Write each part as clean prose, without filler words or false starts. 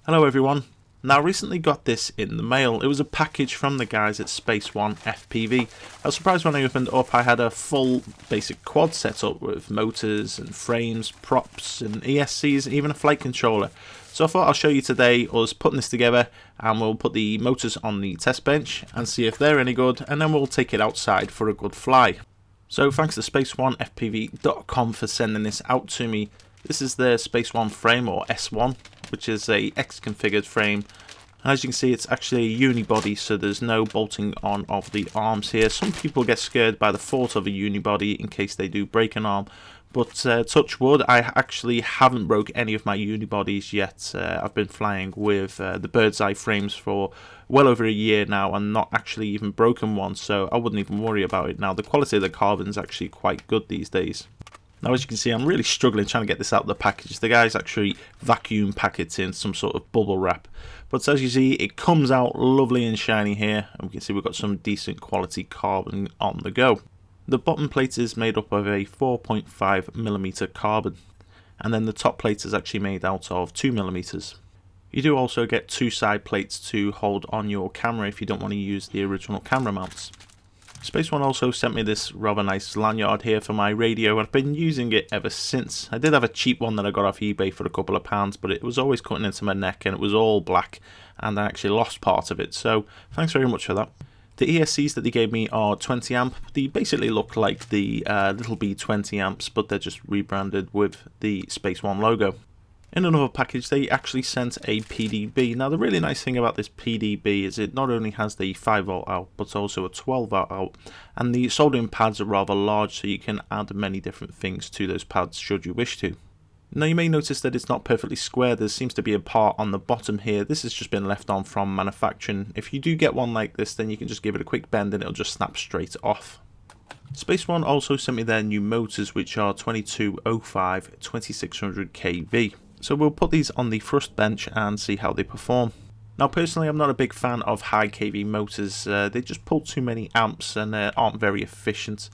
Hello everyone. Now, I recently got this in the mail. It was a package from the guys at SpaceOne FPV. I was surprised when I opened it up. I had a full basic quad setup with motors and frames, props and ESCs and even a flight controller. So I thought I'll show you today us putting this together, and we'll put the motors on the test bench and see if they're any good, and then we'll take it outside for a good fly. So thanks to SpaceOneFPV.com for sending this out to me. This is the SpaceOne frame, or S1, which is a X-configured frame. And as you can see, it's actually a unibody, so there's no bolting on of the arms here. Some people get scared by the thought of a unibody in case they do break an arm. But touch wood, I actually haven't broke any of my unibodies yet. I've been flying with the bird's eye frames for well over a year now and not actually even broken one, so I wouldn't even worry about it now. The quality of the carbon is actually quite good these days. Now, as you can see, I'm really struggling trying to get this out of the package. The guys actually vacuum pack it in some sort of bubble wrap. But as you see, it comes out lovely and shiny here. And we can see we've got some decent quality carbon on the go. The bottom plate is made up of a 4.5mm carbon. And then the top plate is actually made out of 2mm. You do also get two side plates to hold on your camera if you don't want to use the original camera mounts. SpaceOne also sent me this rather nice lanyard here for my radio, and I've been using it ever since. I did have a cheap one that I got off eBay for a couple of pounds, but it was always cutting into my neck and it was all black, and I actually lost part of it, so thanks very much for that. The ESCs that they gave me are 20 amp. They basically look like the Little B 20 amps, but they're just rebranded with the SpaceOne logo. In another package, they actually sent a PDB. Now, the really nice thing about this PDB is it not only has the 5V out, but also a 12V out. And the soldering pads are rather large, so you can add many different things to those pads should you wish to. Now, you may notice that it's not perfectly square. There seems to be a part on the bottom here. This has just been left on from manufacturing. If you do get one like this, then you can just give it a quick bend and it'll just snap straight off. SpaceOne also sent me their new motors, which are 2205 2600 kV. So we'll put these on the thrust bench and see how they perform. Now, personally, I'm not a big fan of high kV motors. They just pull too many amps and aren't very efficient.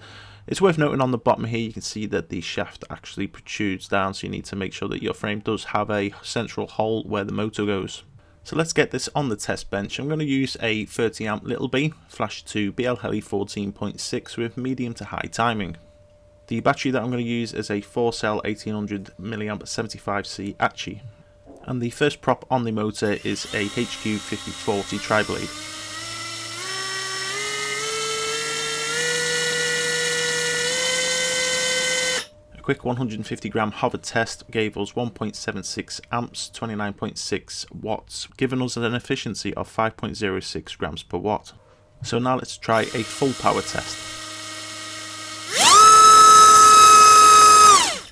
It's worth noting on the bottom here, you can see that the shaft actually protrudes down, so you need to make sure that your frame does have a central hole where the motor goes. So let's get this on the test bench. I'm going to use a 30 amp Little B, flashed to BLHeli 14.6 with medium to high timing. The battery that I'm going to use is a 4-cell 1800mAh 75C ACHI. And the first prop on the motor is a HQ 5040 tri-blade. A quick 150g hover test gave us 1.76 amps, 29.6 watts, giving us an efficiency of 5.06 grams per watt. So now let's try a full power test.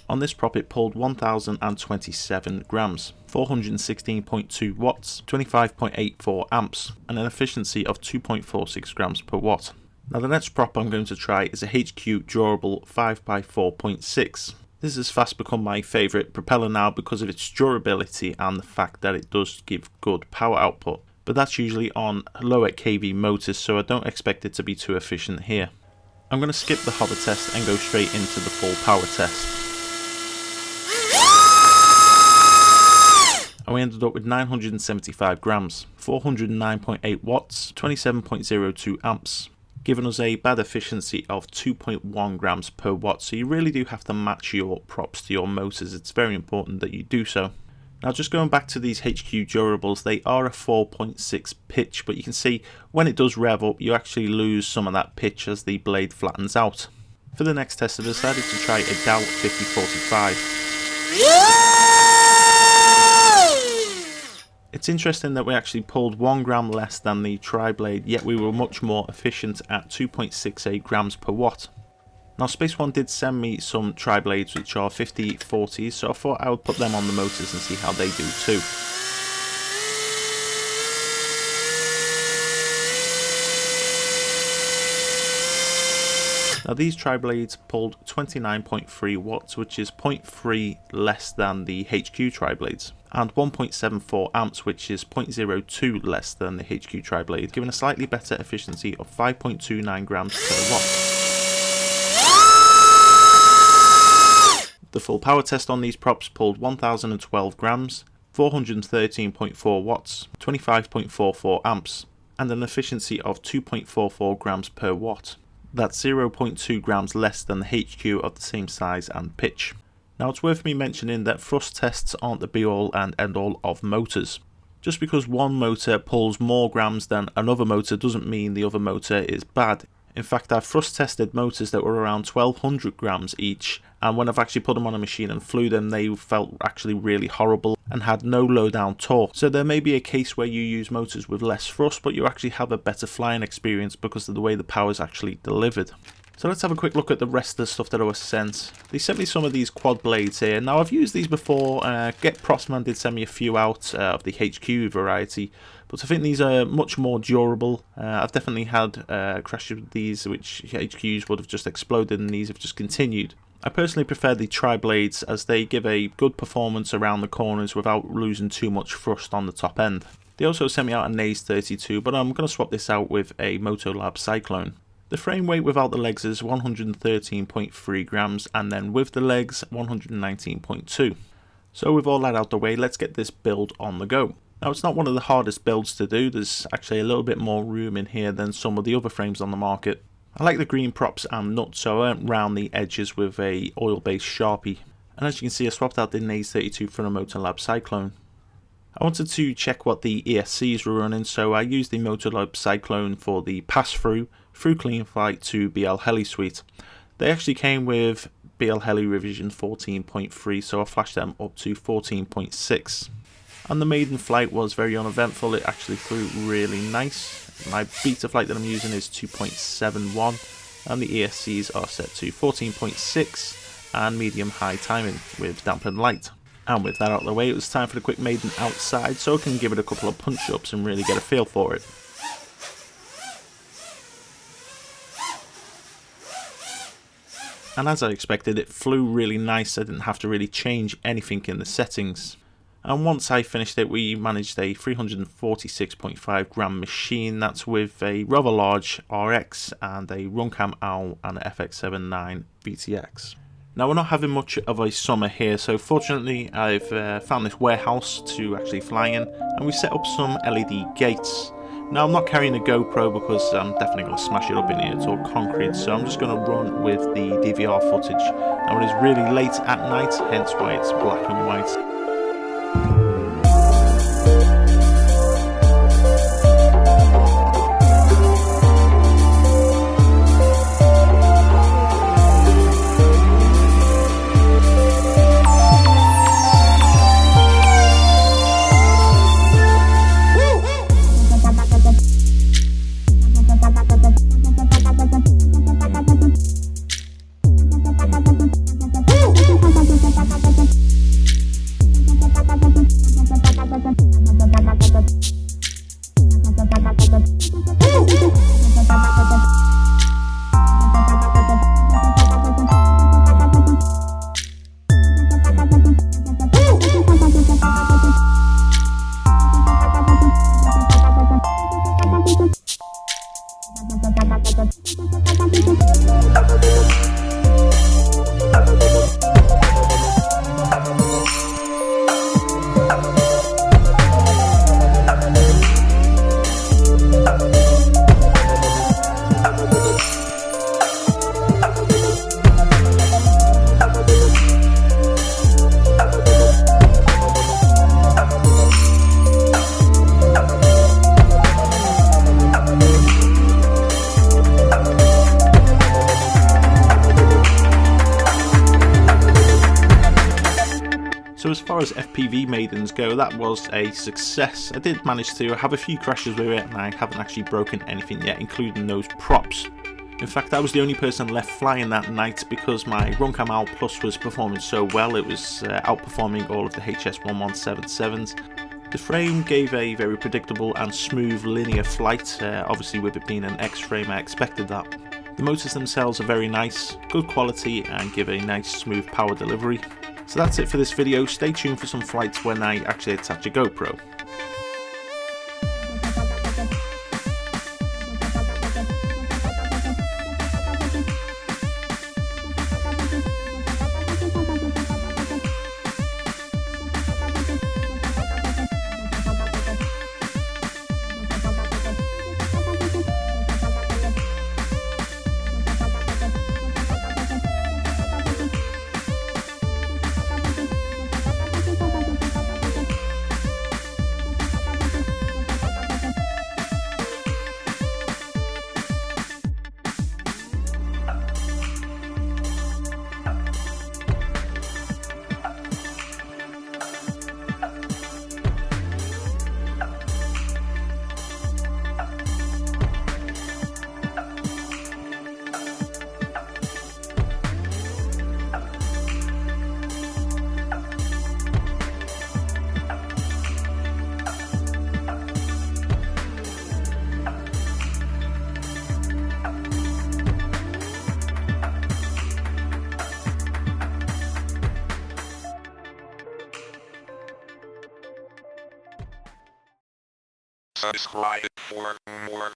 On this prop, it pulled 1027 grams, 416.2 watts, 25.84 amps, and an efficiency of 2.46 grams per watt. Now, the next prop I'm going to try is a HQ durable 5x4.6. This has fast become my favourite propeller now because of its durability and the fact that it does give good power output. But that's usually on lower kV motors, so I don't expect it to be too efficient here. I'm going to skip the hover test and go straight into the full power test. And we ended up with 975 grams, 409.8 watts, 27.02 amps, giving us a bad efficiency of 2.1 grams per watt. So you really do have to match your props to your motors. It's very important that you do so. Now, just going back to these HQ durables, they are a 4.6 pitch, but you can see when it does rev up, you actually lose some of that pitch as the blade flattens out. For the next test, I decided to try a Dow 5045. It's interesting that we actually pulled 1 gram less than the tri-blade, yet we were much more efficient at 2.68 grams per watt. Now, SpaceOne did send me some tri-blades which are 5040s, so I thought I would put them on the motors and see how they do too. Now, these tri-blades pulled 29.3 watts, which is 0.3 less than the HQ tri-blades, and 1.74 amps, which is 0.02 less than the HQ tri-blade, giving a slightly better efficiency of 5.29 grams per watt. The full power test on these props pulled 1012 grams, 413.4 watts, 25.44 amps, and an efficiency of 2.44 grams per watt. That's 0.2 grams less than the HQ of the same size and pitch. Now it's worth me mentioning that thrust tests aren't the be all and end all of motors. Just because one motor pulls more grams than another motor doesn't mean the other motor is bad. In fact, I've thrust tested motors that were around 1200 grams each, and when I've actually put them on a machine and flew them, they felt actually really horrible and had no low down torque. So there may be a case where you use motors with less thrust, but you actually have a better flying experience because of the way the power is actually delivered. So let's have a quick look at the rest of the stuff that I was sent. They sent me some of these quad blades here. Now I've used these before. Get Prosman did send me a few out of the HQ variety, but I think these are much more durable. I've definitely had crashes with these which HQs would have just exploded, and these have just continued. I personally prefer the tri-blades as they give a good performance around the corners without losing too much thrust on the top end. They also sent me out a Naze 32, but I'm going to swap this out with a Motolab Cyclone. The frame weight without the legs is 113.3 grams, and then with the legs 119.2. So with all that out the way, let's get this build on the go. Now it's not one of the hardest builds to do. There's actually a little bit more room in here than some of the other frames on the market. I like the green props and nuts, so I went round the edges with a oil-based Sharpie. And as you can see, I swapped out the Naze 32 for a Motolab Cyclone. I wanted to check what the ESCs were running, so I used the Motolab Cyclone for the pass-through through Clean Flight to BL Heli Suite. They actually came with BL Heli revision 14.3, so I flashed them up to 14.6. And the maiden flight was very uneventful. It actually flew really nice. My beta flight that I'm using is 2.71, and the ESCs are set to 14.6 and medium high timing with dampened light. And with that out of the way, it was time for the quick maiden outside so I can give it a couple of punch ups and really get a feel for it. And as I expected, it flew really nice. I didn't have to really change anything in the settings. And once I finished it, we managed a 346.5 gram machine. That's with a rather large RX and a Runcam OWL and an FX79 VTX. Now we're not having much of a summer here, so fortunately I've found this warehouse to actually fly in, and we set up some LED gates. Now I'm not carrying a GoPro because I'm definitely going to smash it up in here. It's all concrete, so I'm just going to run with the DVR footage. Now it is really late at night, hence why it's black and white. So as far as FPV Maidens go, that was a success. I did manage to have a few crashes with it, and I haven't actually broken anything yet, including those props. In fact, I was the only person left flying that night because my Runcam OWL Plus was performing so well. It was outperforming all of the HS1177s. The frame gave a very predictable and smooth linear flight. Obviously with it being an X frame, I expected that. The motors themselves are very nice, good quality, and give a nice smooth power delivery. So that's it for this video. Stay tuned for some flights when I actually attach a GoPro. Subscribe for more.